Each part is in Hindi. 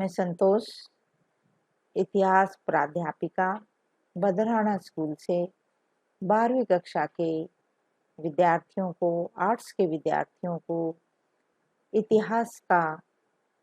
मैं संतोष, इतिहास प्राध्यापिका, बदराना स्कूल से 12वीं कक्षा के विद्यार्थियों को, आर्ट्स के विद्यार्थियों को इतिहास का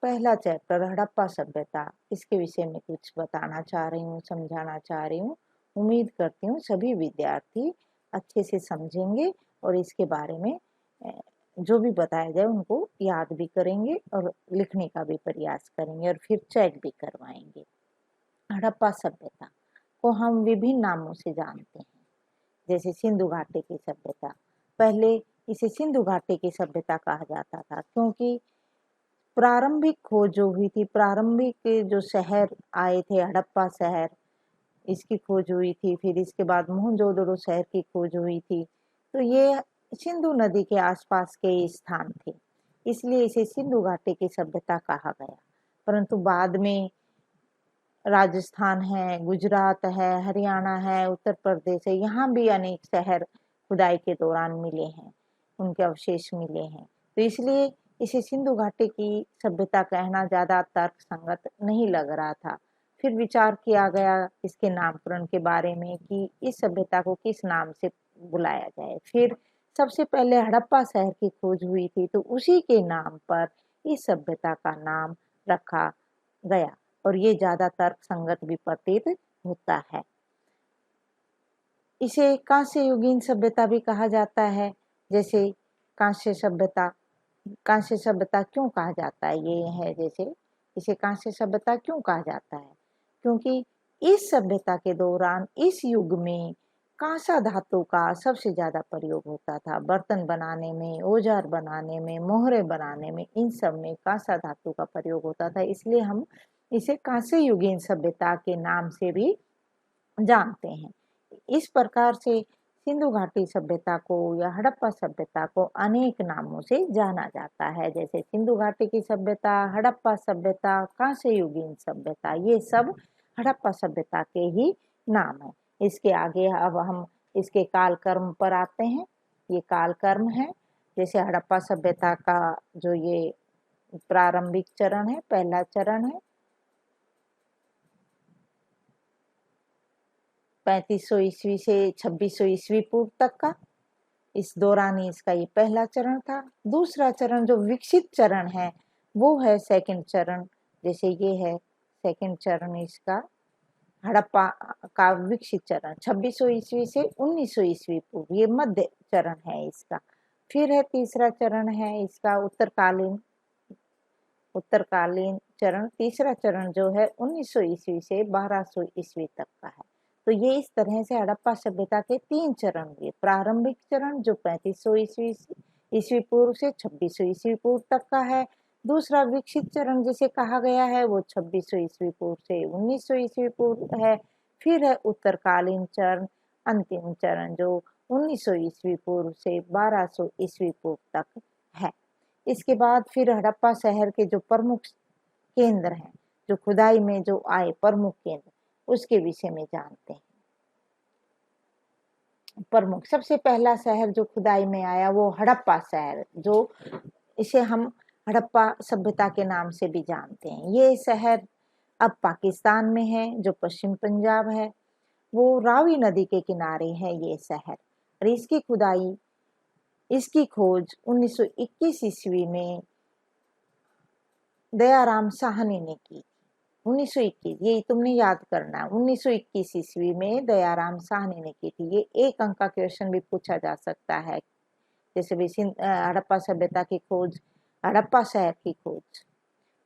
पहला चैप्टर हड़प्पा सभ्यता, इसके विषय में कुछ बताना चाह रही हूँ, समझाना चाह रही हूँ। उम्मीद करती हूँ सभी विद्यार्थी अच्छे से समझेंगे और इसके बारे में जो भी बताया जाए उनको याद भी करेंगे और लिखने का भी प्रयास करेंगे और फिर चेक भी करवाएंगे। हड़प्पा सभ्यता को हम विभिन्न नामों से जानते हैं, जैसे सिंधु घाटी की सभ्यता। पहले इसे सिंधु घाटी की सभ्यता कहा जाता था क्योंकि प्रारंभिक खोज जो हुई थी, प्रारंभिक जो शहर आए थे, हड़प्पा शहर, इसकी खोज हुई थी। फिर इसके बाद मोहनजोदड़ो शहर की खोज हुई थी। तो ये सिंधु नदी के आसपास के स्थान थे, इसलिए इसे सिंधु घाटी की सभ्यता कहा गया। परंतु बाद में राजस्थान है, गुजरात है, हरियाणा है, उत्तर प्रदेश है, यहाँ भी अनेक शहर खुदाई के दौरान मिले हैं, उनके अवशेष मिले हैं। तो इसलिए इसे सिंधु घाटी की सभ्यता कहना ज्यादा तर्क संगत नहीं लग रहा था। फिर विचार किया गया इसके नामकरण के बारे में कि इस सभ्यता को किस नाम से बुलाया जाए। फिर सबसे पहले हड़प्पा शहर की खोज हुई थी, तो उसी के नाम पर इस सभ्यता का नाम रखा गया और ये ज्यादा तर्क संगत भी प्रतीत होता है। इसे कांस्य युगीन सभ्यता भी कहा जाता है। जैसे कांस्य सभ्यता, कांस्य सभ्यता क्यों कहा जाता है, ये है जैसे इसे कांस्य सभ्यता क्यों कहा जाता है, क्योंकि इस सभ्यता के दौरान, इस युग में कांसा धातु का सबसे ज्यादा प्रयोग होता था। बर्तन बनाने में, औजार बनाने में, मोहरे बनाने में, इन सब में कांसा धातु का प्रयोग होता था। इसलिए हम इसे कांस्य युगीन सभ्यता के नाम से भी जानते हैं। इस प्रकार से सिंधु घाटी सभ्यता को या हड़प्पा सभ्यता को अनेक नामों से जाना जाता है, जैसे सिंधु घाटी की सभ्यता, हड़प्पा सभ्यता, कांस्य युगीन सभ्यता, ये सब हड़प्पा सभ्यता के ही नाम है। इसके आगे अब हम इसके कालक्रम पर आते हैं। ये कालक्रम है, जैसे हड़प्पा सभ्यता का जो ये प्रारंभिक चरण है, पहला चरण है 3500 ईस्वी से 2600 ईस्वी पूर्व तक का। इस दौरान ही इसका ये पहला चरण था। दूसरा चरण जो विकसित चरण है वो है सेकंड चरण, जैसे ये है सेकंड चरण इसका, हड़प्पा का विकसित चरण 2600 ईस्वी से 1900 ईस्वी पूर्व, ये मध्य चरण है इसका। फिर है तीसरा चरण है इसका उत्तरकालीन चरण। तीसरा चरण जो है 1900 ईस्वी से 1200 ईस्वी तक का है। तो ये इस तरह से हड़प्पा सभ्यता के 3 चरण हुए। प्रारंभिक चरण जो 3500 ईस्वी पूर्व से 2600 ईस्वी पूर्व तक का है। दूसरा विकसित चरण जिसे कहा गया है वो 2600 ईस्वी पूर्व से 1900 ईस्वी पूर्व है। फिर है उत्तरकालीन चरण, अंतिम चरण जो 1900 ईस्वी पूर्व से 1200 ईस्वी पूर्व तक है। इसके बाद फिर हड़प्पा शहर के जो प्रमुख केंद्र हैं, जो खुदाई में जो आए प्रमुख केंद्र, उसके विषय में जानते हैं। प्रमुख सबसे पहला शहर जो खुदाई में आया वो हड़प्पा शहर, जो इसे हम हड़प्पा सभ्यता के नाम से भी जानते हैं। ये शहर अब पाकिस्तान में है, जो पश्चिम पंजाब है, वो रावी नदी के किनारे है ये शहर। और इसकी खोज 1921 ईस्वी में दयाराम साहनी ने की। 1921, ये तुमने याद करना है, 1921 ईस्वी में दयाराम साहनी ने की थी। ये एक अंक का क्वेश्चन भी पूछा जा सकता है, जैसे भी हड़प्पा सभ्यता की खोज, हड़प्पा शहर की खोज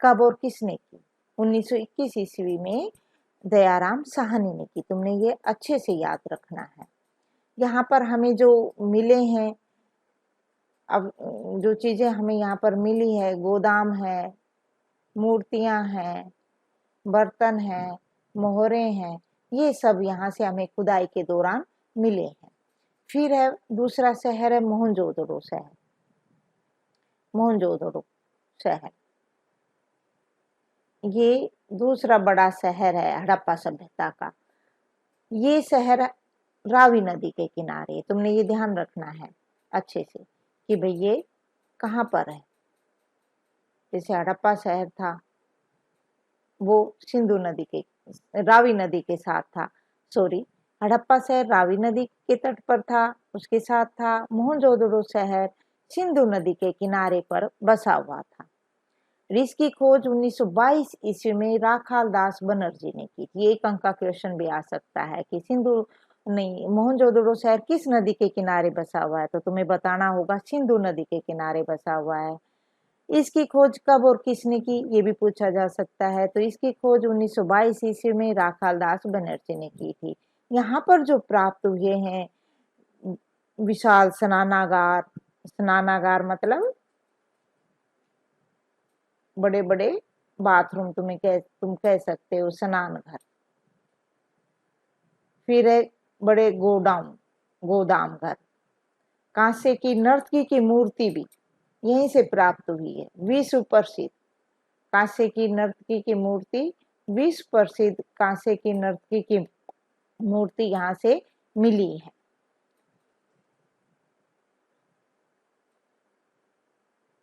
कब और किसने की? 1921 ईस्वी में दयाराम साहनी ने की। तुमने ये अच्छे से याद रखना है। यहाँ पर हमें जो मिले हैं, अब जो चीजें हमें यहाँ पर मिली है, गोदाम है, मूर्तियां हैं, बर्तन हैं, मोहरे हैं, ये सब यहाँ से हमें खुदाई के दौरान मिले हैं। फिर है दूसरा शहर है मोहनजोदड़ो शहर। मोहनजोदड़ो शहर ये दूसरा बड़ा शहर है हड़प्पा सभ्यता का। ये शहर रावी नदी के किनारे, तुमने ये ध्यान रखना है अच्छे से कि भाई ये कहाँ पर है। जैसे हड़प्पा शहर था वो सिंधु नदी के, रावी नदी के साथ था। सॉरी, हड़प्पा शहर रावी नदी के तट पर था, उसके साथ था। मोहनजोदड़ो शहर सिंधु नदी के किनारे पर बसा हुआ था। और इसकी खोज 1922 ईस्वी में राखाल दास बनर्जी ने की थी। एक अंक का क्वेश्चन भी आ सकता है कि सिंधु नहीं, मोहनजोदड़ो शहर किस नदी के किनारे बसा हुआ है, तो तुम्हें बताना होगा सिंधु नदी के किनारे बसा हुआ है। इसकी खोज कब और किसने की, ये भी पूछा जा सकता है। तो इसकी खोज 1922 ईस्वी में राखाल दास बनर्जी ने की थी। यहाँ पर जो प्राप्त हुए हैं विशाल स्नानागार, स्नानागार मतलब बड़े बड़े बाथरूम, तुम कह सकते हो स्नान घर। फिर है बड़े गोदाम घर। कांसे की नर्तकी की मूर्ति भी यहीं से प्राप्त हुई है। विश्व प्रसिद्ध कांसे की नर्तकी की मूर्ति, विश्व प्रसिद्ध कांसे की नर्तकी की मूर्ति यहाँ से मिली है।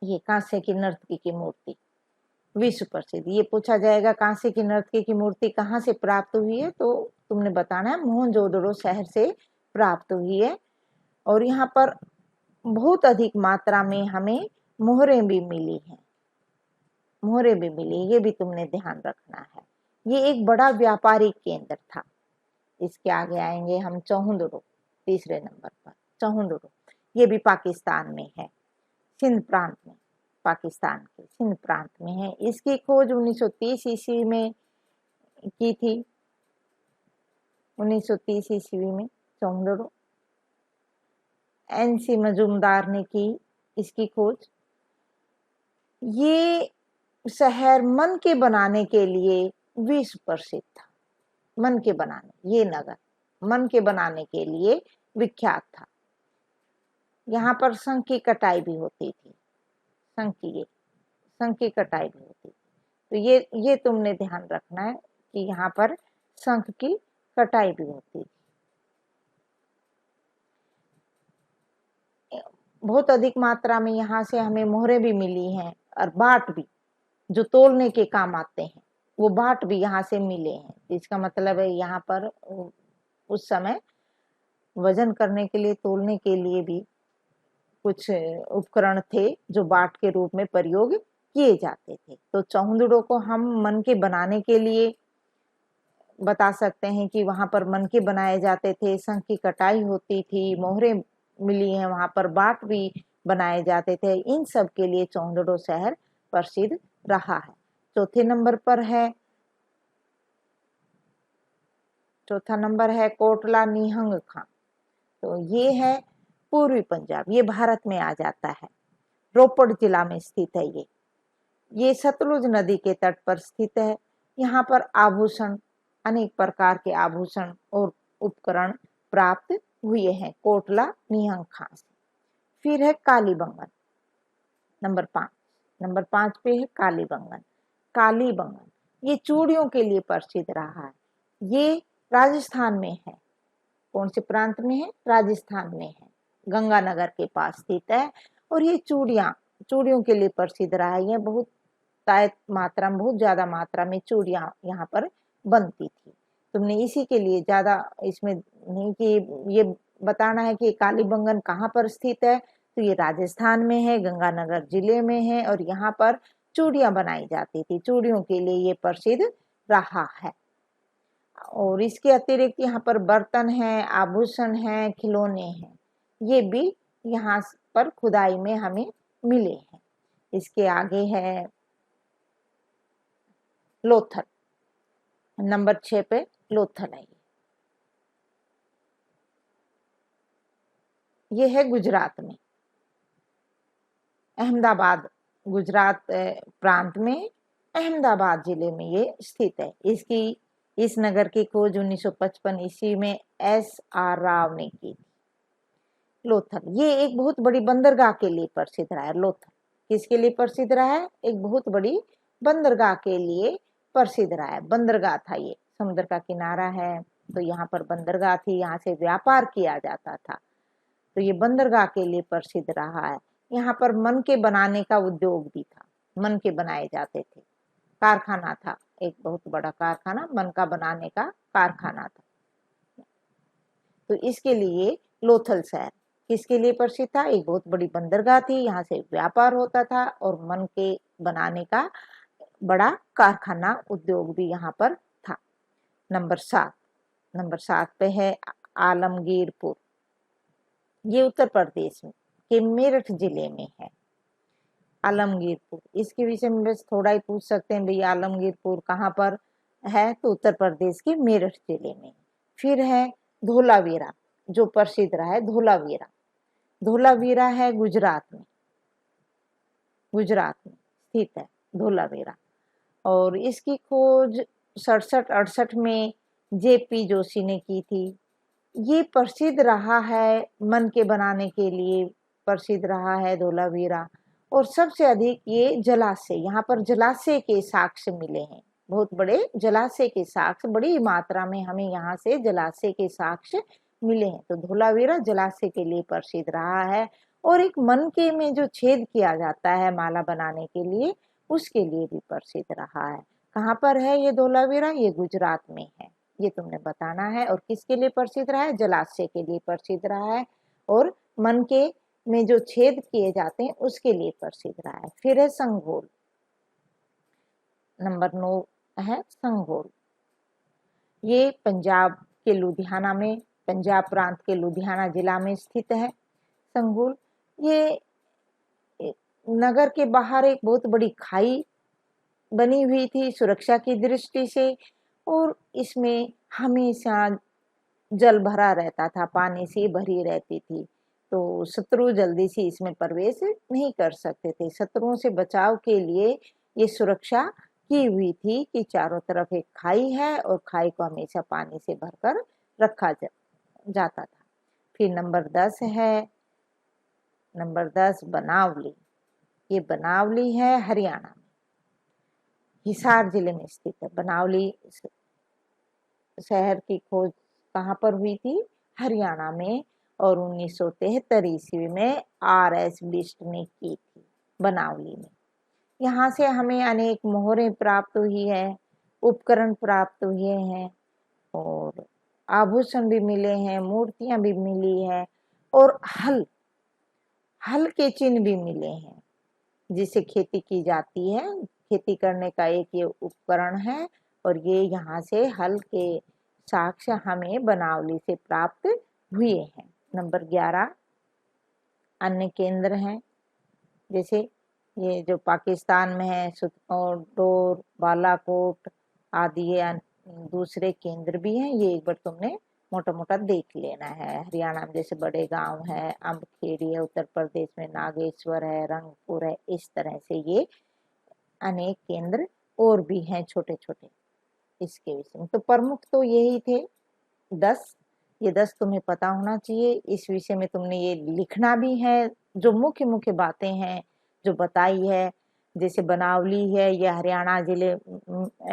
ये कांसे की नर्तकी की मूर्ति विश्व प्रसिद्ध। ये पूछा जाएगा कांसे की नर्तकी की मूर्ति कहाँ से प्राप्त हुई है, तो तुमने बताना है मोहनजोदड़ो शहर से प्राप्त हुई है। और यहाँ पर बहुत अधिक मात्रा में हमें मोहरें भी मिली हैं, मोहरें भी मिली, ये भी तुमने ध्यान रखना है। ये एक बड़ा व्यापारिक केंद्र था। इसके आगे आएंगे हम चौहुंदड़ो, तीसरे नंबर पर चौहुंदड़ो। ये भी पाकिस्तान में है, सिंध प्रांत में, पाकिस्तान के सिंध प्रांत में है। इसकी खोज 1930 ईस्वी में की थी, 1930 ईस्वी में चौहुंदड़ो। NC मजूमदार ने की इसकी खोज। ये शहर मन के बनाने के लिए विश्व प्रसिद्ध था। मन के बनाने, ये नगर मन के बनाने के लिए विख्यात था। यहाँ पर शंख की कटाई भी होती थी, शंख की कटाई भी होती थी। तो ये तुमने ध्यान रखना है कि यहाँ पर शंख की कटाई भी होती थी। बहुत अधिक मात्रा में यहाँ से हमें मोहरें भी मिली हैं, और बाट भी, जो तोलने के काम आते हैं, वो बाट भी यहाँ से मिले हैं। इसका मतलब है यहाँ पर उस समय वजन करने के लिए, तोलने के लिए भी कुछ उपकरण थे जो बाट के रूप में प्रयोग किए जाते थे। तो चौहुंदड़ो को हम मन के बनाने के लिए बता सकते हैं कि वहां पर मन के बनाए जाते थे, शंख की कटाई होती थी, मोहरें मिली हैं, वहां पर बाट भी बनाए जाते थे। इन सब के लिए चौहुंदड़ो शहर प्रसिद्ध रहा है। चौथा नंबर है कोटला निहंग खां। तो ये है पूर्वी पंजाब, ये भारत में आ जाता है, रोपड़ जिला में स्थित है। ये सतलुज नदी के तट पर स्थित है। यहाँ पर आभूषण, अनेक प्रकार के आभूषण और उपकरण प्राप्त हुए हैं कोटला निहंग खां से। फिर है कालीबंगन, नंबर 5 पे है कालीबंगन। कालीबंगन ये चूड़ियों के लिए प्रसिद्ध रहा है। ये राजस्थान में है। कौन से प्रांत में है? राजस्थान में है, गंगानगर के पास स्थित है। और ये चूड़ियों के लिए प्रसिद्ध रहा है। ये बहुत मात्रा में, बहुत ज्यादा मात्रा में चूड़ियां यहाँ पर बनती थी। तुमने इसी के लिए ज्यादा इसमें नहीं कि ये बताना है कि कालीबंगन कहाँ पर स्थित है, तो ये राजस्थान में है, गंगानगर जिले में है, और यहाँ पर चूड़ियां बनाई जाती थी, चूड़ियों के लिए ये प्रसिद्ध रहा है। और इसके अतिरिक्त यहाँ पर बर्तन है, आभूषण है, खिलौने हैं, ये भी यहाँ पर खुदाई में हमें मिले हैं। इसके आगे है लोथल, नंबर 6 पे लोथल है। ये है गुजरात में, अहमदाबाद, गुजरात प्रांत में अहमदाबाद जिले में ये स्थित है। इस नगर की खोज 1955 ईस्वी में SR राव ने की। लोथल ये एक बहुत बड़ी बंदरगाह के लिए प्रसिद्ध रहा है। लोथल किसके लिए प्रसिद्ध रहा है? एक बहुत बड़ी बंदरगाह के लिए प्रसिद्ध रहा है। बंदरगाह था, ये समुद्र का किनारा है, तो यहाँ पर बंदरगाह थी, यहाँ से व्यापार किया जाता था, तो ये बंदरगाह के लिए प्रसिद्ध रहा है। यहाँ पर मन के बनाने का उद्योग भी था, मन के बनाए जाते थे, कारखाना था, एक बहुत बड़ा कारखाना, मनका बनाने का कारखाना था। तो इसके लिए लोथल शहर किसके लिए प्रसिद्ध था? एक बहुत बड़ी बंदरगाह थी, यहाँ से व्यापार होता था और मन के बनाने का बड़ा कारखाना उद्योग भी यहाँ पर था। नंबर 7 पे है आलमगीरपुर। ये उत्तर प्रदेश में के मेरठ जिले में है आलमगीरपुर। इसके विषय में बस थोड़ा ही पूछ सकते हैं, भैया आलमगीरपुर कहाँ पर है? तो उत्तर प्रदेश के मेरठ जिले में। फिर है धोलावीरा, जो प्रसिद्ध रहा है धोलावीरा। धोलावीरा है गुजरात में स्थित है धोलावीरा, और इसकी खोज 67-68 में जेपी जोशी ने की थी। ये प्रसिद्ध रहा है, मन के बनाने के लिए प्रसिद्ध रहा है धोलावीरा। और सबसे अधिक ये जलाशय, यहाँ पर जलाशय के साक्ष्य मिले हैं, बहुत बड़े जलाशय के साक्ष्य, बड़ी मात्रा में हमें यहाँ से जलाशय के साक्ष्य मिले हैं। तो धोलावीरा जलाशय के लिए प्रसिद्ध रहा है। और एक मन के में जो छेद किया जाता है माला बनाने के लिए, उसके लिए भी प्रसिद्ध रहा है। कहाँ पर है ये धोलावीरा? ये गुजरात में है, ये तुमने बताना है। और किसके लिए प्रसिद्ध रहा है? जलाशय के लिए प्रसिद्ध रहा है, और मन के में जो छेद किए जाते हैं उसके लिए प्रसिद्ध रहा है। फिर है संघोल, नंबर 9 है संघोल। ये पंजाब के लुधियाना में, पंजाब प्रांत के लुधियाना जिला में स्थित है संघोल। ये नगर के बाहर एक बहुत बड़ी खाई बनी हुई थी सुरक्षा की दृष्टि से, और इसमें हमेशा जल भरा रहता था, पानी से भरी रहती थी, तो शत्रु जल्दी से इसमें प्रवेश नहीं कर सकते थे। शत्रुओं से बचाव के लिए ये सुरक्षा की हुई थी कि चारों तरफ एक खाई है और खाई को हमेशा पानी से भरकर रखा जाता था। फिर नंबर 10 है, नंबर 10 बनावली। ये बनावली है हरियाणा में, हिसार जिले में स्थित है। बनावली शहर की खोज कहाँ पर हुई थी? हरियाणा में, और 1973 ईस्वी में RS बिष्ट ने की थी बनावली में। यहाँ से हमें अनेक मोहरें प्राप्त हुई है, उपकरण प्राप्त हुए हैं, और आभूषण भी मिले हैं, मूर्तियां भी मिली है, और हल के चिन्ह भी मिले हैं जिससे खेती की जाती है। खेती करने का एक ये उपकरण है, और ये यहाँ से हल के साक्ष्य हमें बनावली से प्राप्त हुए हैं। नंबर 11 अन्य केंद्र हैं, जैसे ये जो पाकिस्तान में है सुतौर, बालाकोट आदि, ये दूसरे केंद्र भी हैं। ये एक बार तुमने मोटा मोटा देख लेना है। हरियाणा में जैसे बड़े गांव है, अम्बखेड़ी है, उत्तर प्रदेश में नागेश्वर है, रंगपुर है, इस तरह से ये अनेक केंद्र और भी हैं छोटे छोटे इसके विषय में। तो प्रमुख तो यही थे 10, ये 10 तुम्हें पता होना चाहिए। इस विषय में तुमने ये लिखना भी है, जो मुख्य मुख्य बातें हैं जो बताई है। जैसे बनावली है, यह हरियाणा जिले,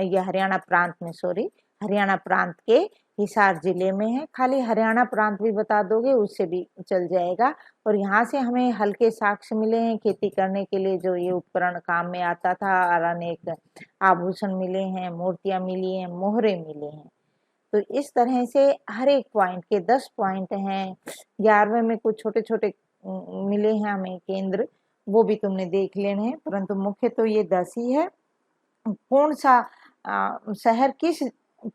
यह हरियाणा प्रांत में, हरियाणा प्रांत के हिसार जिले में है। खाली हरियाणा प्रांत भी बता दोगे उससे भी चल जाएगा। और यहाँ से हमें हल्के साक्ष्य मिले हैं खेती करने के लिए, जो ये उपकरण काम में आता था, और अनेक आभूषण मिले हैं, मूर्तियां मिली हैं, मोहरे मिले हैं। तो इस तरह से हर एक पॉइंट के 10 पॉइंट हैं। 11वें में कुछ छोटे छोटे मिले हैं हमें केंद्र, वो भी तुमने देख लेने हैं, परंतु मुख्य तो ये 10 ही है। कौन सा शहर किस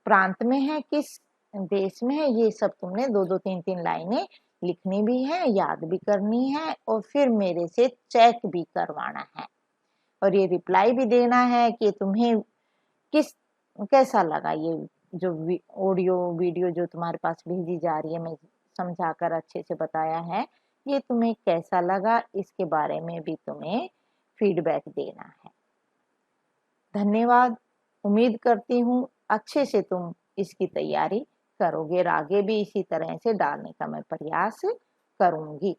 प्रांत में है, किस देश में है, ये सब तुमने 2-2 3-3 लाइनें लिखनी भी है, याद भी करनी है, और फिर मेरे से चेक भी करवाना है, और ये रिप्लाई भी देना है कि तुम्हें कैसा लगा ये जो ऑडियो वीडियो जो तुम्हारे पास भेजी जा रही है, मैं समझाकर अच्छे से बताया है, ये तुम्हें कैसा लगा, इसके बारे में भी तुम्हें फीडबैक देना है। धन्यवाद। उम्मीद करती हूँ अच्छे से तुम इसकी तैयारी करोगे, और आगे भी इसी तरह से डालने का मैं प्रयास करूंगी।